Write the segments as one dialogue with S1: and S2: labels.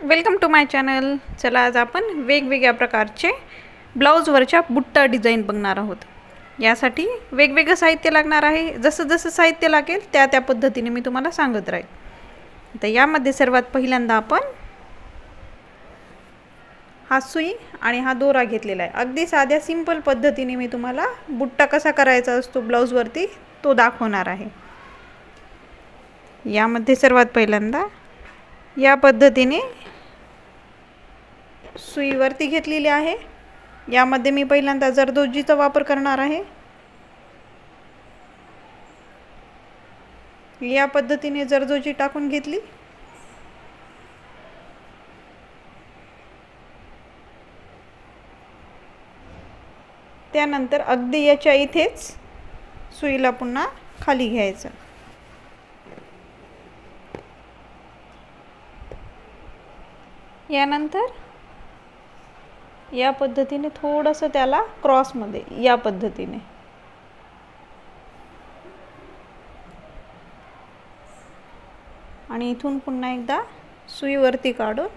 S1: Welcome to my channel. चला आज आपण वेगवेगळ्या प्रकारचे ब्लाउजवरच्या बुट्टा डिझाइन बघणार आहोत। यासाठी वेगवेगळं साहित्य लागणार आहे। जसं जसं साहित्य लागेल त्या पद्धतीने मी तुम्हाला सांगत राहील। तर यामध्ये सर्वात पहिल्यांदा आपण हा सुई आणि हा दोरा घेतलेला आहे। अगदी साध्या सिंपल पद्धतीने मी तुम्हाला बुट्टा कसा करायचा असतो ब्लाउजवरती तो दाखवणार आहे। यामध्ये सर्वात पहिल्यांदा या पद्धतीने सुई वरती घेतलेली आहे। यामध्ये मी पहिल्यांदा जरदोजीचा वापर करणार आहे। या पद्धतीने जरदोजी टाकून घेतली। त्यानंतर अगदी याच्या इथेच सुईला पुन्हा खाली घ्यायचं। यानंतर या पद्धतीने थोडंसं त्याला क्रॉस मध्ये या पद्धतीने आणि इथून पुन्हा एकदा सुई वरती काढून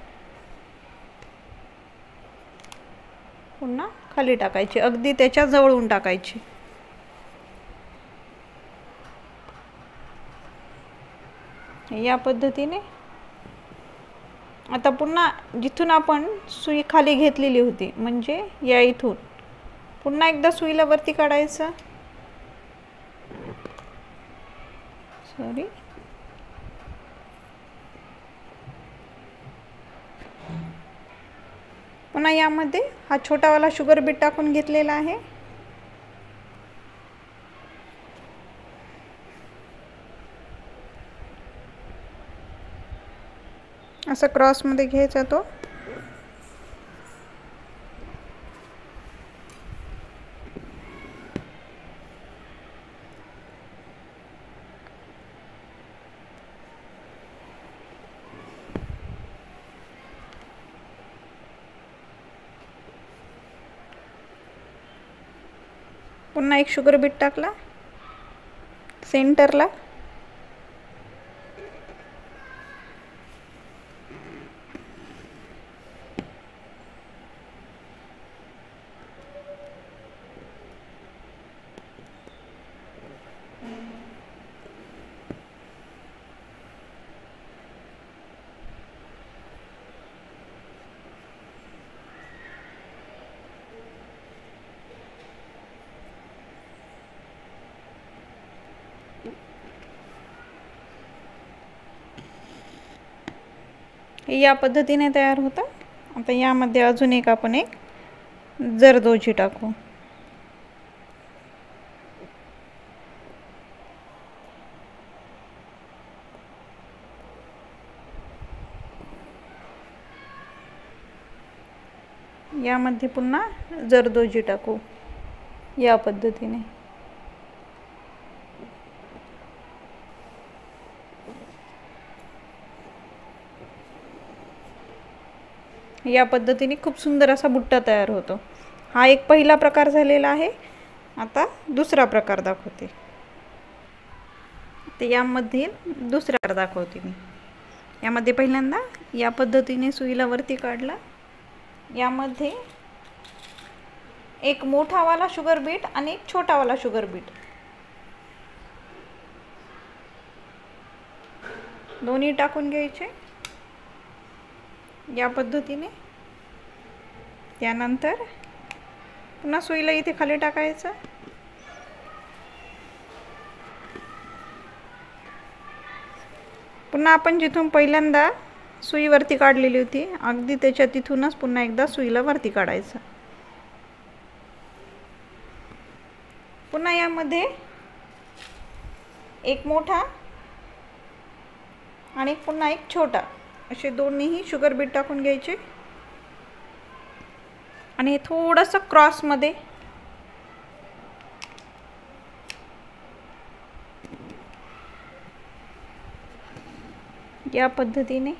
S1: पुन्हा खाली टाकायची, अगदी त्याच्या जवळून टाकायची। या पद्धतीने आता पुन्हा जिथून आपण सुई खाली घेतलेली होती म्हणजे या इथून पुन्हा एकदा सुईला वरती काढायचं। सॉरी, पुन्हा यामध्ये हा छोटावाला शुगर बीट टाकून घेतलेला आहे। असं क्रॉस मध्ये घ्यायचा तो। पुन्हा एक शुगर बीट टाकला सेंटरला। या पद्धतीने तयार होतं। आता यामध्ये अजून एक आपण एक जरदोजी टाकू। यामध्ये पुन्हा जरदोजी टाकू या पद्धतीने। या पद्धतीने खूप सुंदर असा बुट्टा तयार होतो। हा एक पहिला प्रकार झालेला आहे। आता दुसरा प्रकार दाखवते। तर यामध्ये दुसरा प्रकार दाखवते मी। यामध्ये पहिल्यांदा या पद्धतीने सुईला वरती काढला। यामध्ये एक मोठावाला शुगर बीट आणि एक छोटावाला शुगर बीट दोन्ही टाकून घ्यायचे या पद्धतीने। त्यानंतर पुन्हा सुईला इथे खाली टाकायचं। पुन्हा आपण जिथून पहिल्यांदा सुई वरती काढलेली होती अगदी त्याच्या तिथूनच पुन्हा एकदा सुईला वरती काढायचं। पुन्हा यामध्ये एक मोठा आणि पुन्हा एक छोटा असे दोन्हीही शुगर बीट टाकून घ्यायचे आणि थोडंसं क्रॉस मध्ये या पद्धतीने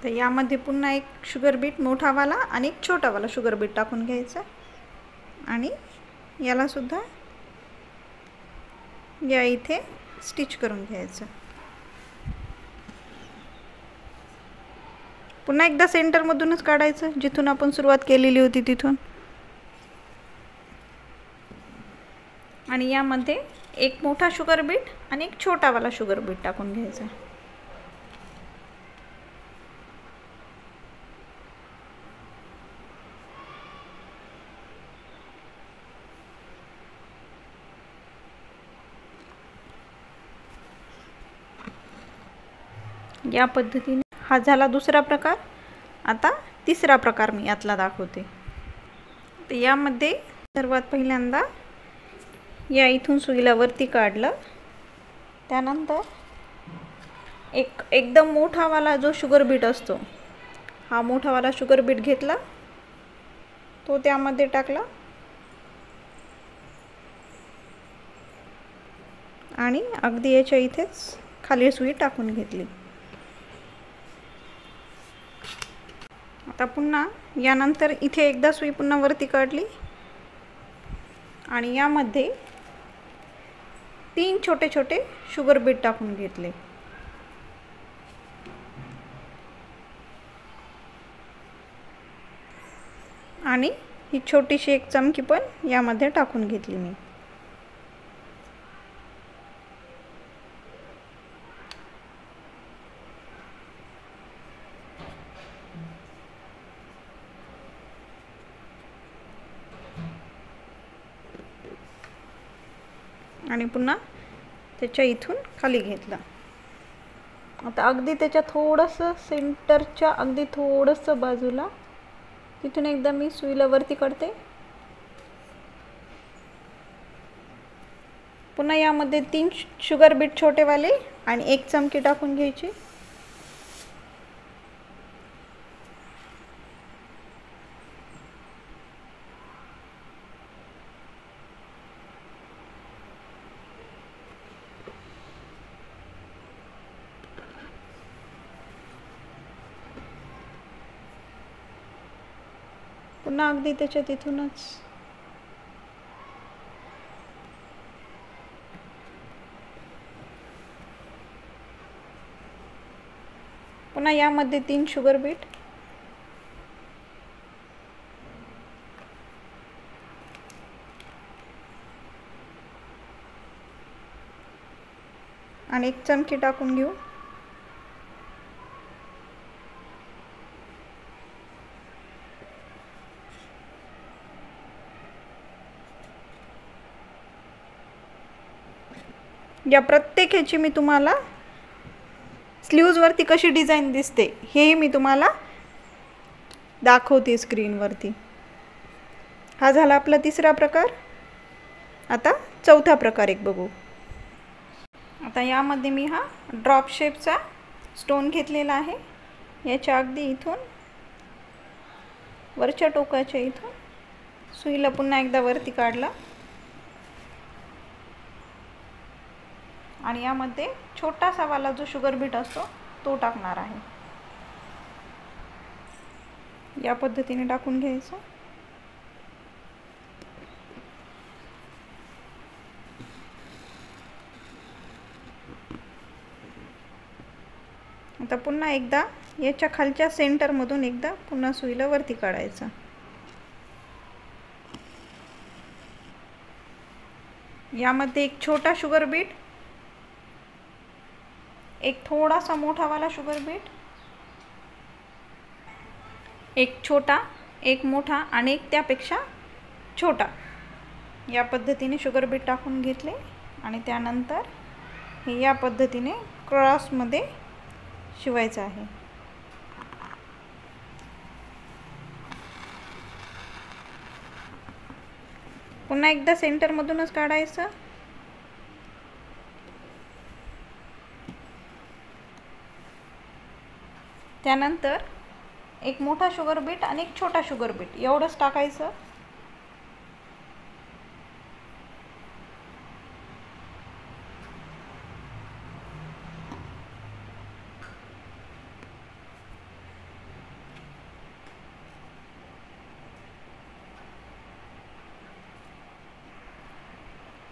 S1: तर यामध्ये पुन्हा एक शुगर बीट मोठावाला आणि एक छोटावाला शुगर बीट टाकून घ्यायचा आणि याला सुद्धा या इथे स्टिच करून घ्यायचं. पुन्हा एकदा सेंटरमधूनच काढायचं, जिथून आपण सुरुवात केलेली होती तिथून. आणि यामध्ये एक मोठा शुगर बीट आणि एक छोटावाला शुगर बीट टाकून घ्यायचा. या पद्धतीने हा झाला दुसरा प्रकार. आता तिसरा प्रकार मी यातला दाखवते. तर यामध्ये सर्वात पहिल्यांदा या इथून सुईला वरती काढलं, त्यानंतर एकदम मोठावाला जो शुगर बीट असतो, हा मोठावाला शुगर बीट घेतला, तो त्यामध्ये टाकला आणि अगदी याच्या इथेच खाली सुई टाकून घेतली. आता पुन्हा यानंतर इथे एकदा सुई पुन्हा वरती काढली आणि यामध्ये 3 छोटे छोटे शुगर बीट टाकून घेतले. आणि ही छोटीशी एक चमकी पण यामध्ये टाकून घेतली मी. आणि पुन्हा त्याच्या इथून खाली घेतला. आता अगदी त्याच्या थोडंसं सेंटरच्या अगदी थोडंसं बाजूला तिथून एकदा मी सुईला वरती काढते. पुन्हा यामध्ये 3 शुगर बीट छोटेवाले आणि 1 चमकी टाकून घ्यायची. पुन्हा अगदी त्याच्या तिथूनच पुन्हा यामध्ये 3 शुगर बीट आणि 1 चमकी टाकून घेऊ. या प्रत्येक ह्याची मी तुम्हाला स्लीव्जवरती कशी डिझाईन दिसते हे मी तुम्हाला दाखवते स्क्रीनवरती. हा झाला आपला तिसरा प्रकार. आता चौथा प्रकार एक बघू. आता यामध्ये मी हा ड्रॉप शेपचा स्टोन घेतलेला आहे. याच्या अगदी इथून वरच्या टोकाच्या इथून सुईला पुन्हा एकदा वरती काढला आणि यामध्ये छोटासा वाला जो शुगर बीट असतो तो टाकणार आहे. या पद्धतीने टाकून घ्यायचं. आता पुन्हा एकदा याच्या खालच्या सेंटरमधून एकदा पुन्हा सुईला वरती काढायचं. यामध्ये एक छोटा शुगर बीट, एक थोडासा मोठावाला शुगर बीट, एक छोटा, एक मोठा आणि एक त्यापेक्षा छोटा, या पद्धतीने शुगर बीट टाकून घेतले आणि त्यानंतर हे या पद्धतीने क्रॉसमध्ये शिवायचं आहे. पुन्हा एकदा सेंटरमधूनच काढायचं. त्यानंतर एक मोठा शुगर बीट आणि एक छोटा शुगर बीट एवढंच टाकायचं.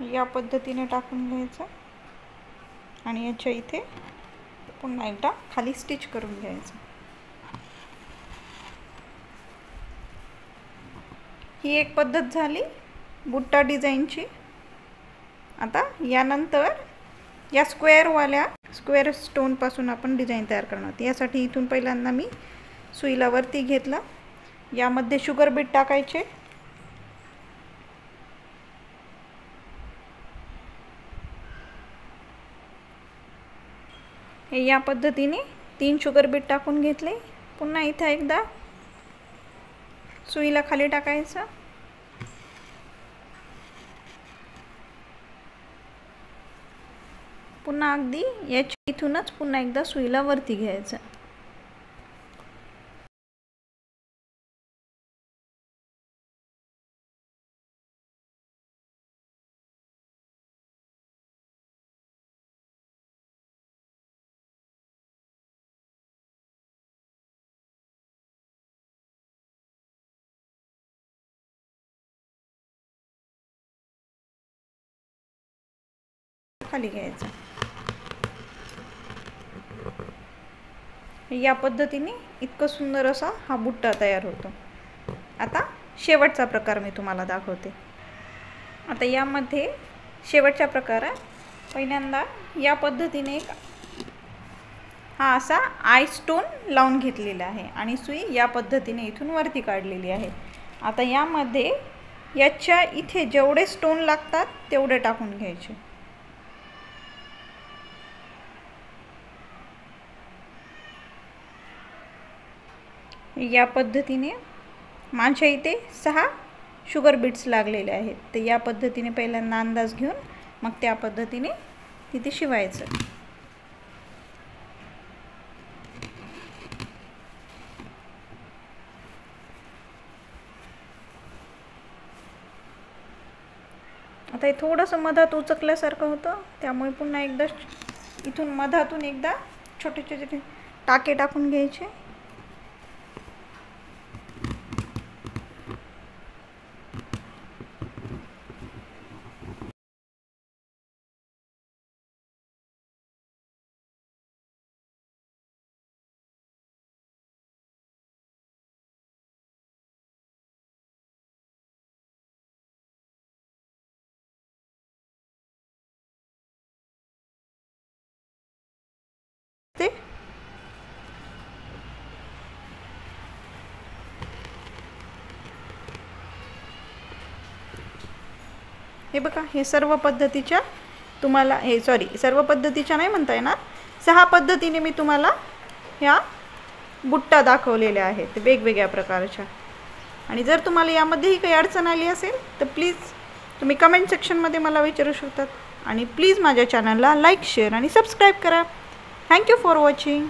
S1: या पद्धतीने टाकून घ्यायचं आणि याच्या इथे पुन्हा एकदा खाली स्टिच करून घ्यायचं। ही एक पद्धत झाली बुट्टा डिझाईनची। आता यानंतर या स्क्वेअर स्टोन पासून आपण डिझाईन तयार करणार आहोत। यासाठी इथून पहिल्यांदा मी सुईला वरती घेतलं, यामध्ये शुगर बीट टाकायचे। हे या पद्धतीने 3 शुगर बीट टाकून घेतले। पुन्हा इथे एकदा सुईला खाली टाकायचं, पुन्हा अगदी याच्या इथूनच पुन्हा एकदा सुईला वरती घ्यायचं। खाली घ्यायचं। या पद्धतीने इतकं सुंदर असा हा बुट्टा तयार होतो। आता शेवटचा प्रकार मी तुम्हाला दाखवते। आता यामध्ये शेवटच्या प्रकारात पहिल्यांदा या पद्धतीने हा असा आय स्टोन लावून घेतलेला आहे आणि सुई या पद्धतीने इथून वरती काढलेली आहे। आता यामध्ये याच्या इथे जेवढे स्टोन लागतात तेवढे टाकून घ्यायचे। या पद्धतीने माझ्या इथे 6 शुगर बीट्स लागलेले आहेत। तर या पद्धतीने पहिल्यांदा अंदाज घेऊन मग त्या पद्धतीने तिथे शिवायचं। आता हे थोडंसं मधात उचकल्यासारखं होतं, त्यामुळे पुन्हा एकदा इथून मधातून एकदा छोटे छोटे टाके टाकून घ्यायचे। हे बघा, हे सर्व पद्धतीच्या तुम्हाला सर्व पद्धतीच्या नाही म्हणता येणार, 6 पद्धतीने मी तुम्हाला ह्या बुट्टा दाखवलेल्या आहेत वेगवेगळ्या प्रकारच्या। आणि जर तुम्हाला यामध्येही काही अडचण आली असेल तर प्लीज तुम्ही कमेंट सेक्शनमध्ये मला विचारू शकतात। आणि प्लीज माझ्या चॅनलला लाईक, शेअर आणि सबस्क्राईब करा। Thank you for watching.